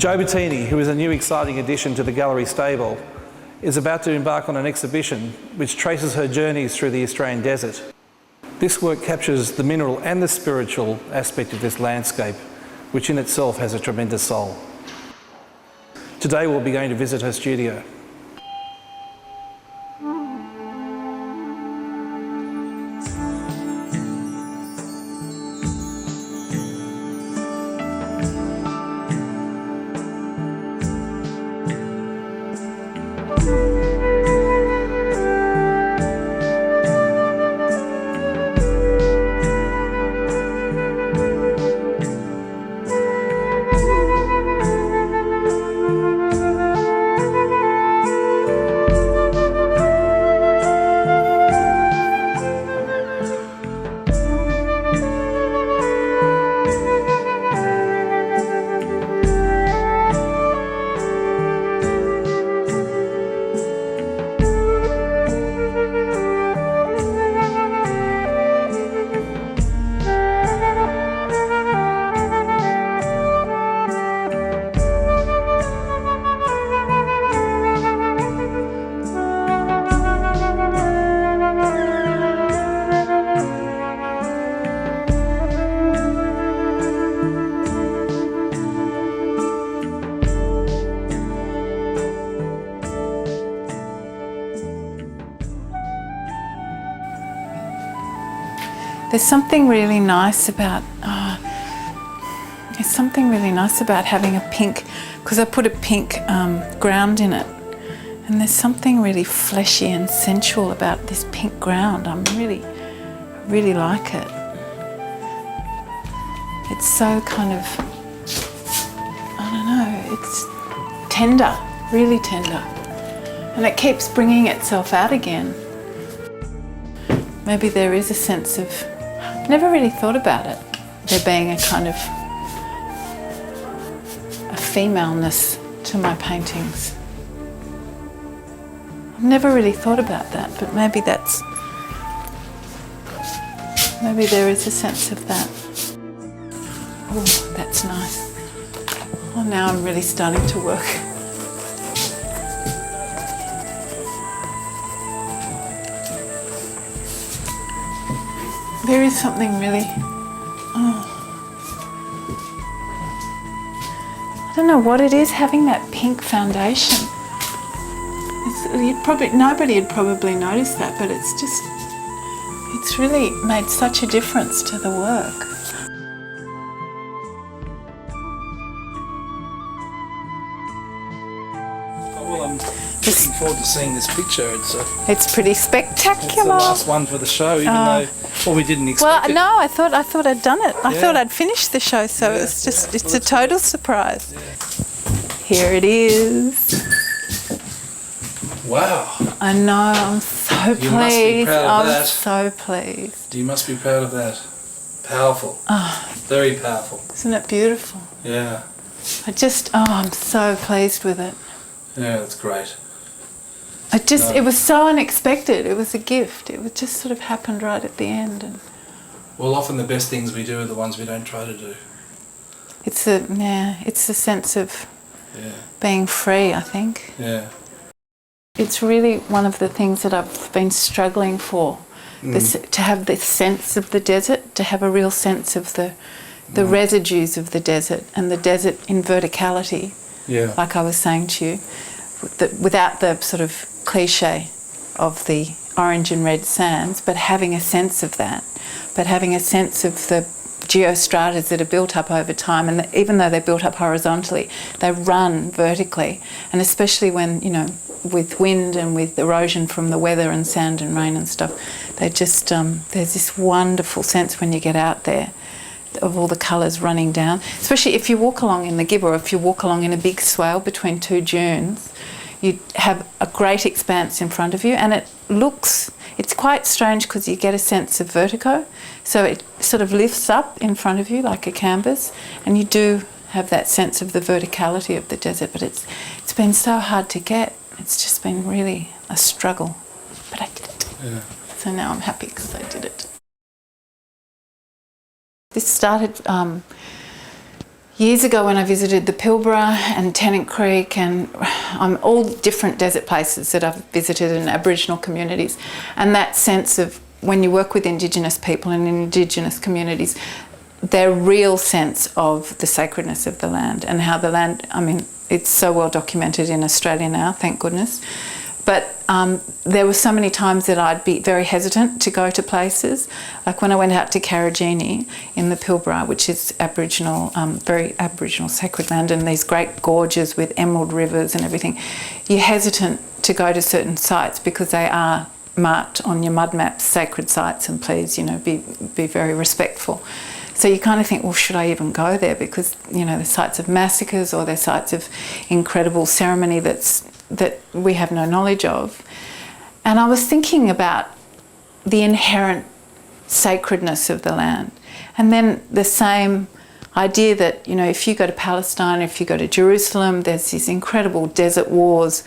Jo Bertini, who is a new exciting addition to the gallery stable, is about to embark on an exhibition which traces her journeys through the Australian desert. This work captures the mineral and the spiritual aspect of this landscape, which in itself has a tremendous soul. Today we'll be going to visit her studio. There's something really nice about having a pink, because I put a pink ground in it, and there's something really fleshy and sensual about this pink ground. I really like it. It's so kind of, I don't know, it's tender, really tender, and it keeps bringing itself out again. Maybe there is a sense of, never really thought about it, there being a kind of a femaleness to my paintings. I've never really thought about that, but maybe there is a sense of that. Oh, that's nice. Oh, now I'm really starting to work. There is something really, I don't know what it is, having that pink foundation. Nobody would probably notice that, but it's really made such a difference to the work. Well, I'm looking forward to seeing this picture. It's pretty spectacular. It's the last one for the show, even though, well, we didn't expect it. Well, no, I thought I'd done it. I thought I'd finished the show, so it's a total surprise. Yeah. Here it is. Wow. I know, I'm so pleased. You must be proud of that. I'm so pleased. You must be proud of that. Powerful. Oh, very powerful. Isn't it beautiful? Yeah. I'm so pleased with it. Yeah, that's great. It was so unexpected. It was a gift. It just sort of happened right at the end. Well, often the best things we do are the ones we don't try to do. It's the sense of being free, I think. Yeah. It's really one of the things that I've been struggling for, to have this sense of the desert, to have a real sense of the residues of the desert and the desert in verticality, like I was saying to you, without the sort of cliche of the orange and red sands, but having a sense of that, but having a sense of the geostratas that are built up over time, and even though they're built up horizontally, they run vertically, and especially when, with wind and with erosion from the weather and sand and rain and stuff, they just, there's this wonderful sense when you get out there of all the colours running down, especially if you walk along in the Gibber, or if you walk along in a big swale between two dunes. You have a great expanse in front of you, and it's quite strange because you get a sense of vertigo, so it sort of lifts up in front of you like a canvas, and you do have that sense of the verticality of the desert, but it's been so hard to get. It's just been really a struggle, but I did it. Yeah. So now I'm happy because I did it. This started years ago when I visited the Pilbara and Tennant Creek and all different desert places that I've visited in Aboriginal communities, and that sense of when you work with Indigenous people and Indigenous communities, their real sense of the sacredness of the land and how the land, I mean, it's so well documented in Australia now, thank goodness. But there were so many times that I'd be very hesitant to go to places. Like when I went out to Karajini in the Pilbara, which is Aboriginal, very Aboriginal sacred land, and these great gorges with emerald rivers and everything, you're hesitant to go to certain sites because they are marked on your mud maps, sacred sites, and please, you know, be very respectful. So you kind of think, well, should I even go there? Because, you know, they're sites of massacres or they're sites of incredible ceremony that we have no knowledge of. And I was thinking about the inherent sacredness of the land. And then the same idea that, you know, if you go to Palestine, if you go to Jerusalem, there's these incredible desert wars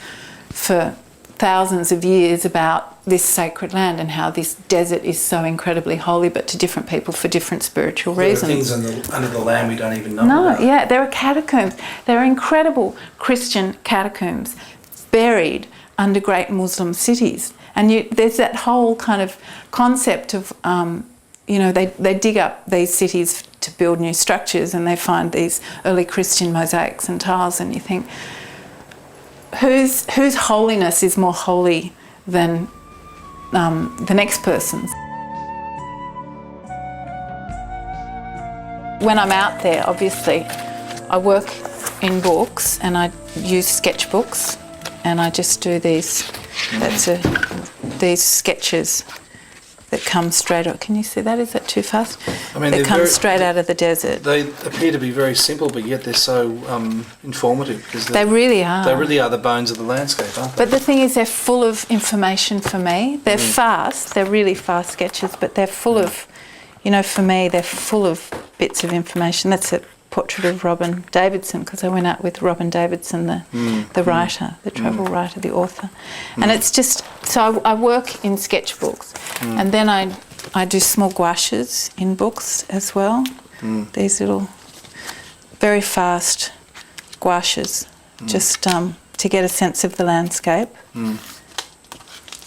for thousands of years about this sacred land and how this desert is so incredibly holy, but to different people for different spiritual reasons. There are things under the land we don't even know about. Yeah, there are catacombs. There are incredible Christian catacombs buried under great Muslim cities. And there's that whole kind of concept of, you know, they dig up these cities to build new structures and they find these early Christian mosaics and tiles, and you think, whose holiness is more holy than the next person's? When I'm out there, obviously, I work in books and I use sketchbooks, and I just do these. These sketches that come straight out. Can you see that? Is that too fast? I mean, that comes straight out of the desert. They appear to be very simple, but yet they're so informative because they really are. They really are the bones of the landscape, aren't they? But the thing is, they're full of information for me. They're fast. They're really fast sketches, but they're full of, you know, for me, they're full of bits of information. That's a portrait of Robin Davidson, because I went out with Robin Davidson, the writer, the travel writer, the author. And it's just, so I work in sketchbooks, and then I do small gouaches in books as well. These little, very fast gouaches, just to get a sense of the landscape.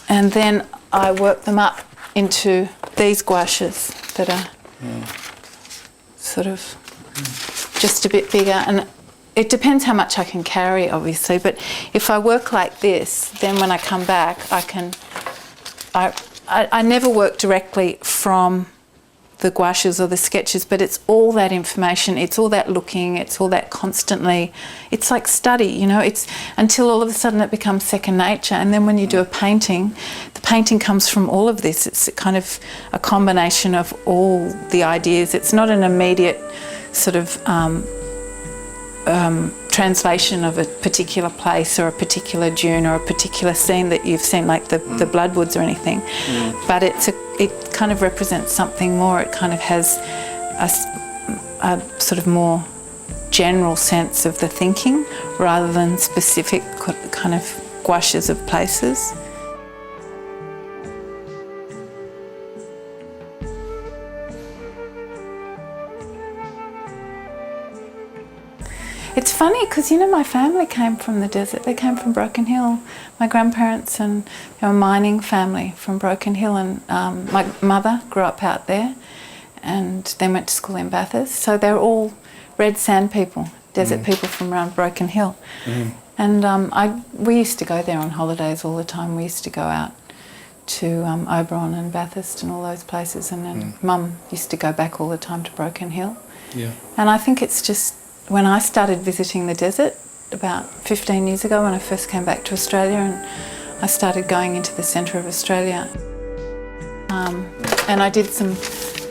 And then I work them up into these gouaches that are sort of just a bit bigger, and it depends how much I can carry, obviously, but if I work like this, then when I come back I never work directly from the gouaches or the sketches, but it's all that information, it's all that looking, it's all that constantly, it's like study, you know, it's until all of a sudden it becomes second nature. And then when you do a painting, the painting comes from all of this. It's kind of a combination of all the ideas. It's not an immediate sort of translation of a particular place or a particular dune or a particular scene that you've seen, like the Bloodwoods or anything, but it kind of represents something more. It kind of has a sort of more general sense of the thinking rather than specific kind of gouaches of places. It's funny because, you know, my family came from the desert. They came from Broken Hill. My grandparents and a mining family from Broken Hill, and my mother grew up out there and then went to school in Bathurst. So they're all red sand people, desert people from around Broken Hill. And we used to go there on holidays all the time. We used to go out to Oberon and Bathurst and all those places, and then Mum used to go back all the time to Broken Hill. And I think it's just, when I started visiting the desert about 15 years ago, when I first came back to Australia, and I started going into the centre of Australia, and I did some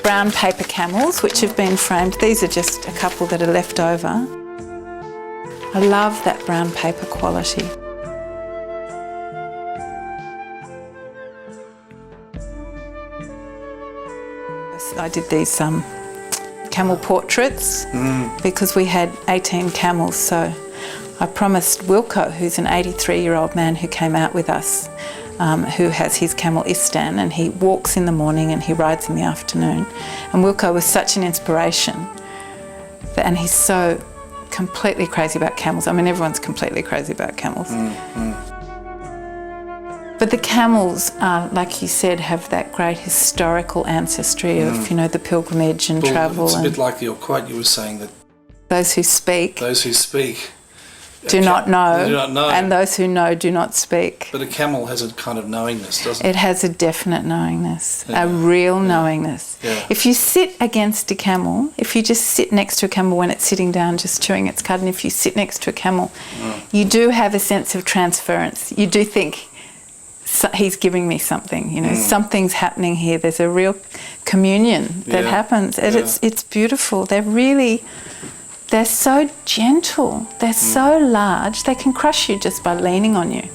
brown paper camels which have been framed. These are just a couple that are left over. I love that brown paper quality. I did these camel portraits because we had 18 camels, so I promised Wilco, who's an 83-year-old man who came out with us, who has his camel Istan, and he walks in the morning and he rides in the afternoon. And Wilco was such an inspiration. and he's so completely crazy about camels. I mean, everyone's completely crazy about camels. But the camels, like you said, have that great historical ancestry of, the pilgrimage and travel. It's a bit like your quote you were saying that those who speak do not know, and those who know do not speak. But a camel has a kind of knowingness, doesn't it? It has a definite knowingness, a real knowingness. Yeah. If you sit against a camel, if you just sit next to a camel when it's sitting down just chewing its cud, and if you sit next to a camel, you do have a sense of transference. You do think, he's giving me something, something's happening here. There's a real communion that happens, and it's beautiful. They're so gentle. They're so large. They can crush you just by leaning on you.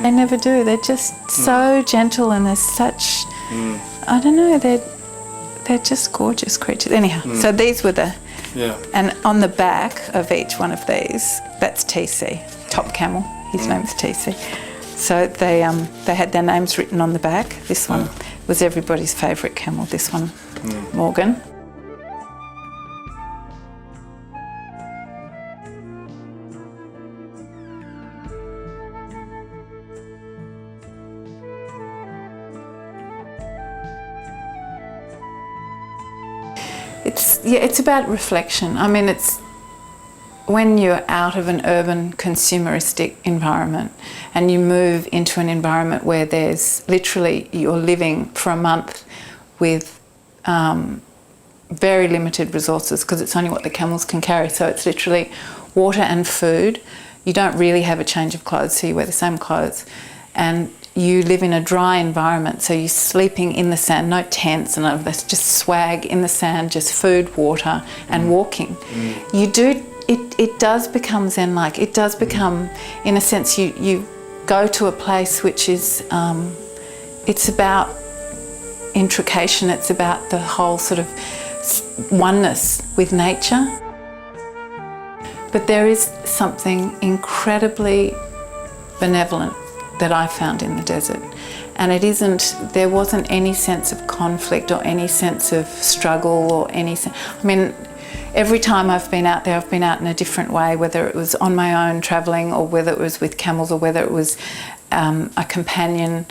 They never do. They're just so gentle, and they're such. I don't know. They're just gorgeous creatures. Anyhow, so these were the. Yeah. And on the back of each one of these, that's TC, top camel. His name's TC. So they had their names written on the back. This one was everybody's favourite camel. This one, Morgan. It's about reflection. I mean, it's when you're out of an urban consumeristic environment and you move into an environment where there's literally, you're living for a month with very limited resources, because it's only what the camels can carry. So it's literally water and food. You don't really have a change of clothes, so you wear the same clothes. And you live in a dry environment, so you're sleeping in the sand, no tents and none of this, just swag in the sand, just food, water and walking. It does become Zen-like. It does become, in a sense, you go to a place which is, it's about intrication, it's about the whole sort of oneness with nature. But there is something incredibly benevolent that I found in the desert. And there wasn't any sense of conflict or any sense of struggle or every time I've been out there, I've been out in a different way, whether it was on my own travelling or whether it was with camels or whether it was a companion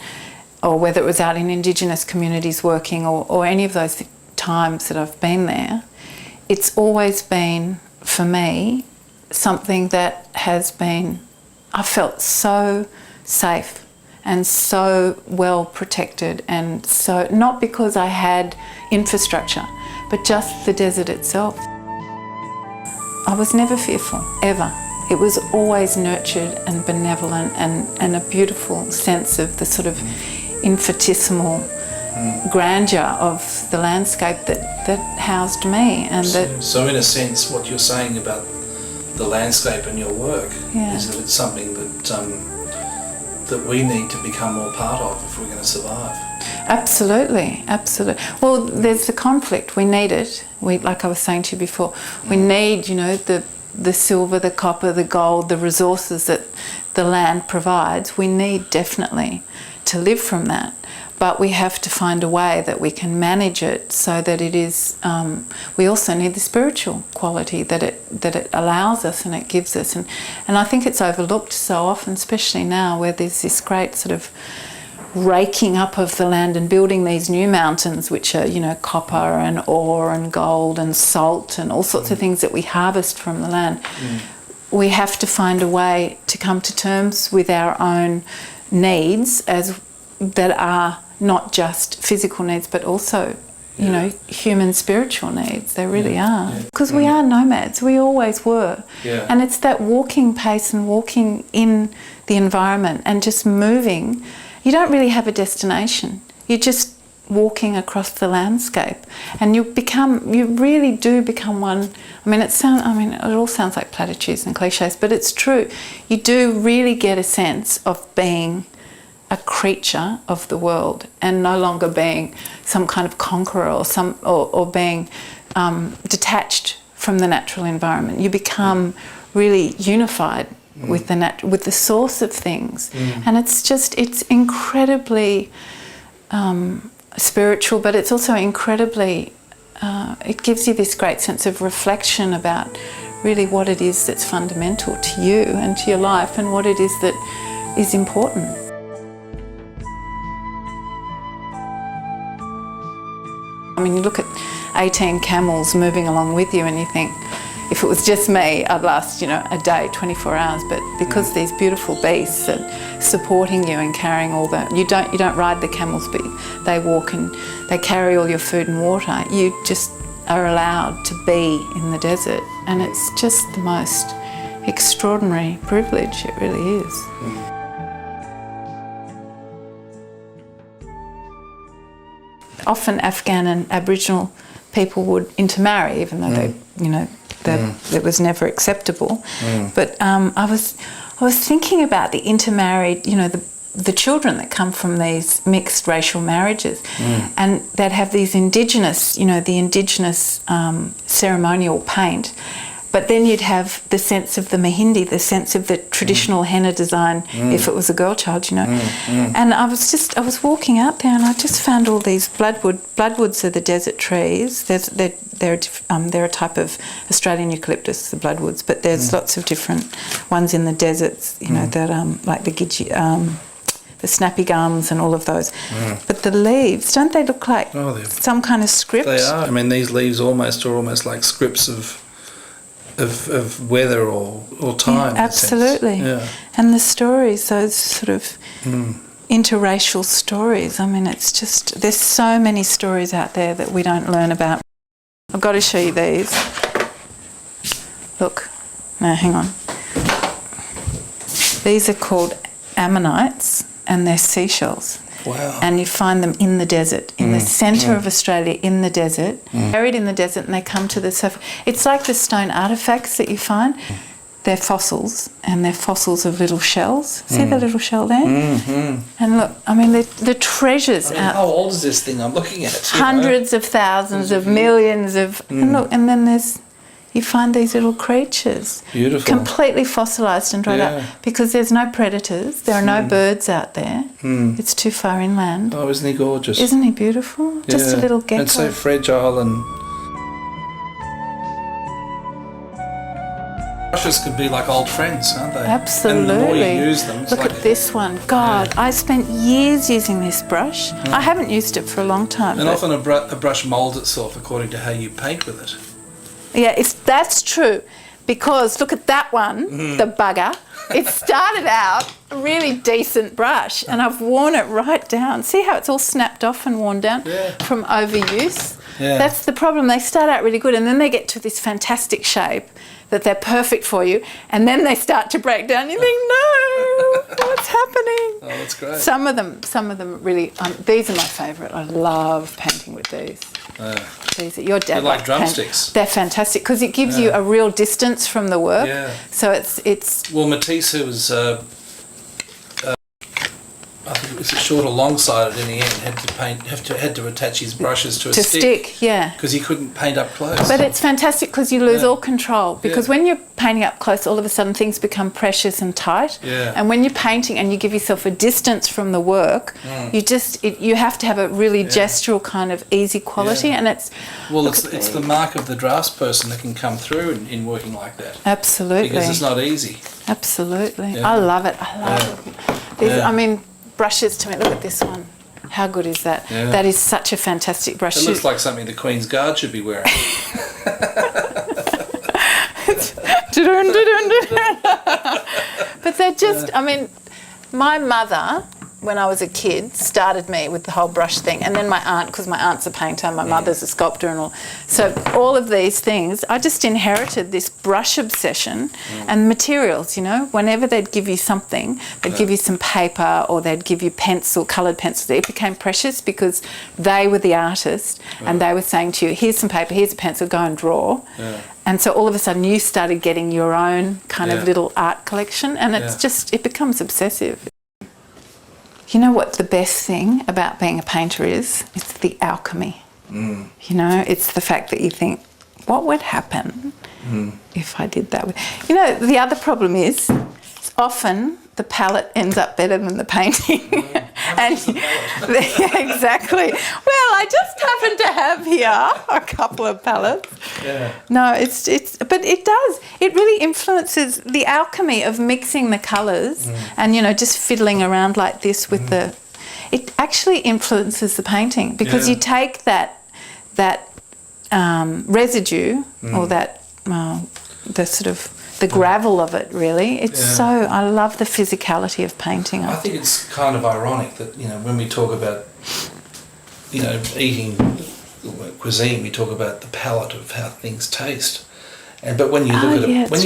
or whether it was out in Indigenous communities working or any of those times that I've been there. It's always been, for me, something that has been, I felt so safe and so well protected, and so, not because I had infrastructure, but just the desert itself. I was never fearful, ever. It was always nurtured and benevolent and a beautiful sense of the sort of infinitesimal grandeur of the landscape that housed me. And so in a sense, what you're saying about the landscape and your work is that it's something that we need to become more part of if we're going to survive. Absolutely, absolutely. Well, there's the conflict. We need it. Like I was saying to you before, we need, the silver, the copper, the gold, the resources that the land provides. We need definitely to live from that. But we have to find a way that we can manage it so that it is, we also need the spiritual quality that it allows us and it gives us. And I think it's overlooked so often, especially now where there's this great sort of raking up of the land and building these new mountains, which are, copper and ore and gold and salt and all sorts of things that we harvest from the land. We have to find a way to come to terms with our own needs that are not just physical needs, but also, human spiritual needs. They really are. Because we are nomads. We always were. Yeah. And it's that walking pace and walking in the environment and just moving. You don't really have a destination. You're just walking across the landscape, and you really do become one. It all sounds like platitudes and cliches, but it's true. You do really get a sense of being a creature of the world and no longer being some kind of conqueror or being detached from the natural environment. You become really unified with the source of things, and it's incredibly spiritual, but it's also incredibly it gives you this great sense of reflection about really what it is that's fundamental to you and to your life, and what it is that is important. I mean, you look at 18 camels moving along with you and you think, if it was just me, I'd last, a day, 24 hours. But because these beautiful beasts are supporting you and carrying all the, you don't ride the camels, but they walk and they carry all your food and water. You just are allowed to be in the desert, and it's just the most extraordinary privilege. It really is. Often Afghan and Aboriginal people would intermarry, even though they, it was never acceptable. But I was thinking about the intermarried, the children that come from these mixed racial marriages, and that have these indigenous, the indigenous ceremonial paint. But then you'd have the sense of the Mehindi, the sense of the traditional henna design, if it was a girl child, And I was walking out there and I just found all these bloodwoods are the desert trees. They're a type of Australian eucalyptus, the bloodwoods, but there's lots of different ones in the deserts, that like the gidgee, the snappy gums and all of those. But the leaves, don't they look like some kind of script? They are. I mean, these leaves are almost like scripts of weather or time. Yeah, absolutely. Yeah. And the stories, those sort of interracial stories, I mean, it's just, there's so many stories out there that we don't learn about. I've got to show you these. Look. No, hang on. These are called ammonites, and they're seashells. Wow. And you find them in the desert, in the centre of Australia, in the desert, buried in the desert, and they come to the surface. It's like the stone artefacts that you find. They're fossils, and they're fossils of little shells. See the little shell there? And look, I mean, the treasures out. How old is this thing I'm looking at? Hundreds of thousands of millions of... And look, and then you find these little creatures. Beautiful. Completely fossilised and dried up, because there's no predators, there are no birds out there. It's too far inland. Oh, isn't he gorgeous? Isn't he beautiful? Just a little gecko. And so fragile, and brushes could be like old friends, aren't they? Absolutely. And the more you use them, it's look like at this one. God, I spent years using this brush. I haven't used it for a long time. And often a brush moulds itself according to how you paint with it. Yeah, that's true, because look at that one, the bugger. It started out a really decent brush, and I've worn it right down. See how it's all snapped off and worn down from overuse? Yeah. That's the problem. They start out really good, and then they get to this fantastic shape that they're perfect for you, and then they start to break down. You think, no, what's happening? Oh, that's great. Some of them really. These are my favourite. I love painting with these. These are your dad. They're like drumsticks. They're fantastic because it gives you a real distance from the work. Yeah. So it's. Well, Matisse, who was I think it was short or long-sided in the end, had to attach his brushes to a stick. Yeah. Because he couldn't paint up close. But it's fantastic because you lose all control. Because when you're painting up close, all of a sudden things become precious and tight. Yeah. And when you're painting and you give yourself a distance from the work, you have to have a really gestural kind of easy quality, and it's. Well, it's the mark of the draftsperson that can come through in working like that. Absolutely. Because it's not easy. Absolutely. Yeah. I love it. These, I mean, brushes to me. Look at this one. How good is that? Yeah. That is such a fantastic brush. It looks like something the Queen's Guard should be wearing. But they're just, I mean, my mother, when I was a kid, started me with the whole brush thing, and then my aunt, because my aunt's a painter, my mother's a sculptor and all. So all of these things, I just inherited this brush obsession and materials, whenever they'd give you something, they'd give you some paper or they'd give you coloured pencils. It became precious because they were the artist and they were saying to you, here's some paper, here's a pencil, go and draw. Yeah. And so all of a sudden you started getting your own kind of little art collection, and it's just, it becomes obsessive. You know what the best thing about being a painter is? It's the alchemy. It's the fact that you think, what would happen if I did that? The other problem is often the palette ends up better than the painting. And exactly. Well, I just happen to have here a couple of palettes. Yeah. No, but it does. It really influences the alchemy of mixing the colours and, you know, just fiddling around like this with it actually influences the painting because you take that residue or that, the sort of, the gravel of it, really. It's I love the physicality of painting. I think it's kind of ironic that, you know, when we talk about, you know, eating cuisine, we talk about the palette of how things taste. But when you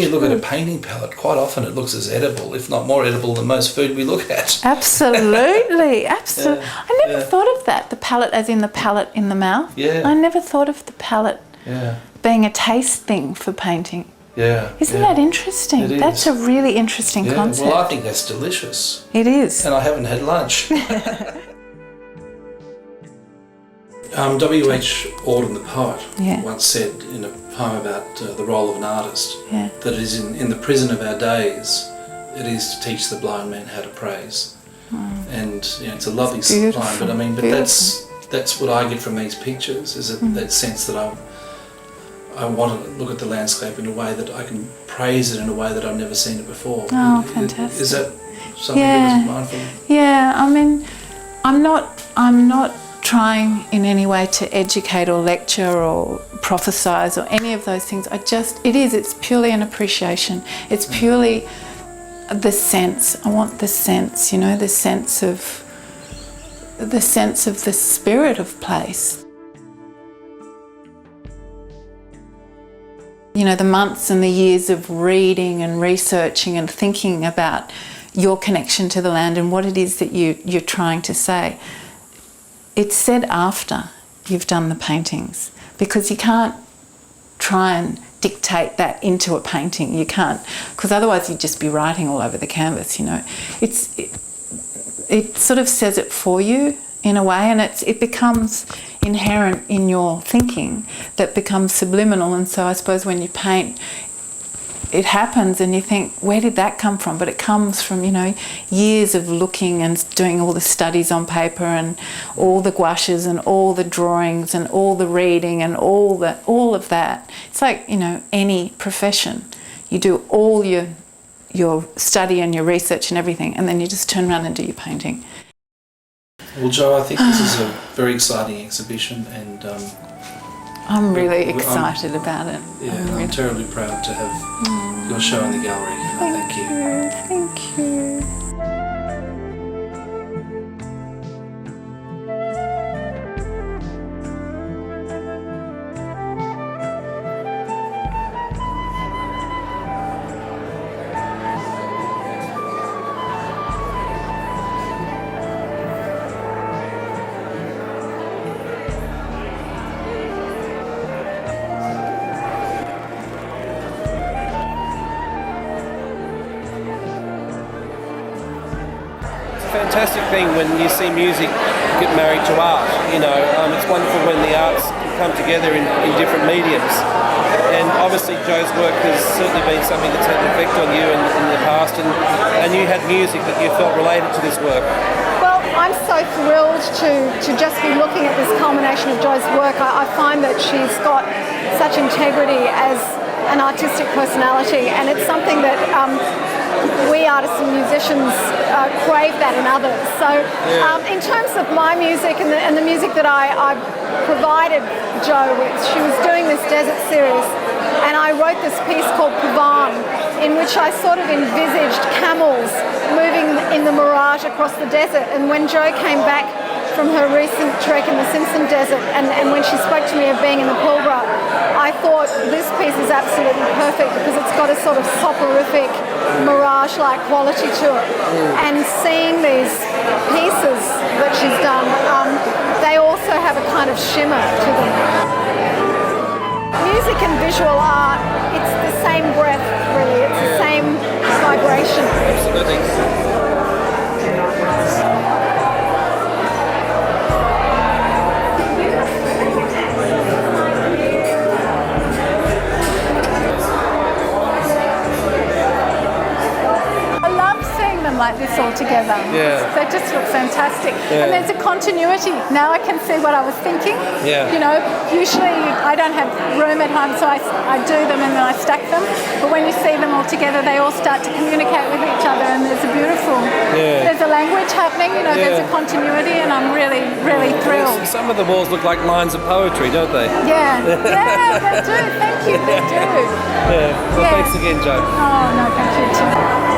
look at a painting palette, quite often it looks as edible, if not more edible, than most food we look at. Absolutely, absolutely. I never thought of that. The palette, as in the palette in the mouth. Yeah. I never thought of the palette being a taste thing for painting. Yeah. Isn't that interesting? It is. That's a really interesting concept. Well, I think that's delicious. It is. And I haven't had lunch. W.H. Auden, the poet, once said in a poem about the role of an artist that it is in the prison of our days, it is to teach the blind man how to praise. And you know, it's a lovely line, but I mean, but that's what I get from these pictures, is that sense that I want to look at the landscape in a way that I can praise it in a way that I've never seen it before. Oh, fantastic! Is that something that was mindful? Yeah, I mean, I'm not trying in any way to educate or lecture or prophesize or any of those things. It's purely an appreciation. It's purely the sense. I want the sense, you know, the sense of the spirit of place. You know, the months and the years of reading and researching and thinking about your connection to the land and what it is that you're trying to say. It's said after you've done the paintings, because you can't try and dictate that into a painting. You can't, because otherwise you'd just be writing all over the canvas, you know. It sort of says it for you in a way, and it becomes inherent in your thinking, that becomes subliminal. And so I suppose when you paint, it happens and you think, where did that come from? But it comes from, you know, years of looking and doing all the studies on paper and all the gouaches and all the drawings and all the reading and all of that. It's like, you know, any profession. You do all your study and your research and everything, and then you just turn around and do your painting. Well, Jo, I think this is a very exciting exhibition, and I'm really excited about it. Yeah, I'm terribly proud to have your show in the gallery. Thank you. Thank you. Fantastic thing when you see music get married to art. You know, it's wonderful when the arts come together in different mediums. And obviously Jo's work has certainly been something that's had an effect on you in the past, and you had music that you felt related to this work. Well, I'm so thrilled to just be looking at this culmination of Jo's work. I find that she's got such integrity as an artistic personality, and it's something that we artists and musicians crave that in others. So in terms of my music and the music that I provided Jo with, she was doing this desert series, and I wrote this piece called Pavan, in which I sort of envisaged camels moving in the mirage across the desert. And when Jo came back from her recent trek in the Simpson Desert, and when she spoke to me of being in the Pilbara, I thought this piece is absolutely perfect because it's got a sort of soporific, mirage-like quality to it. And seeing these pieces that she's done, they also have a kind of shimmer to them. Music and visual art, it's the same breath, really. It's the same vibration. Absolutely. like this all together. Yeah. They just look fantastic. Yeah. And there's a continuity. Now I can see what I was thinking. Yeah. You know, usually I don't have room at home, so I do them and then I stack them. But when you see them all together, they all start to communicate with each other, and there's a beautiful, there's a language happening, you know, there's a continuity, and I'm really, really thrilled. Some of the walls look like lines of poetry, don't they? Yeah, they do. Thank you, they do. Yeah. Well, thanks again, Jo. Oh, no, thank you too.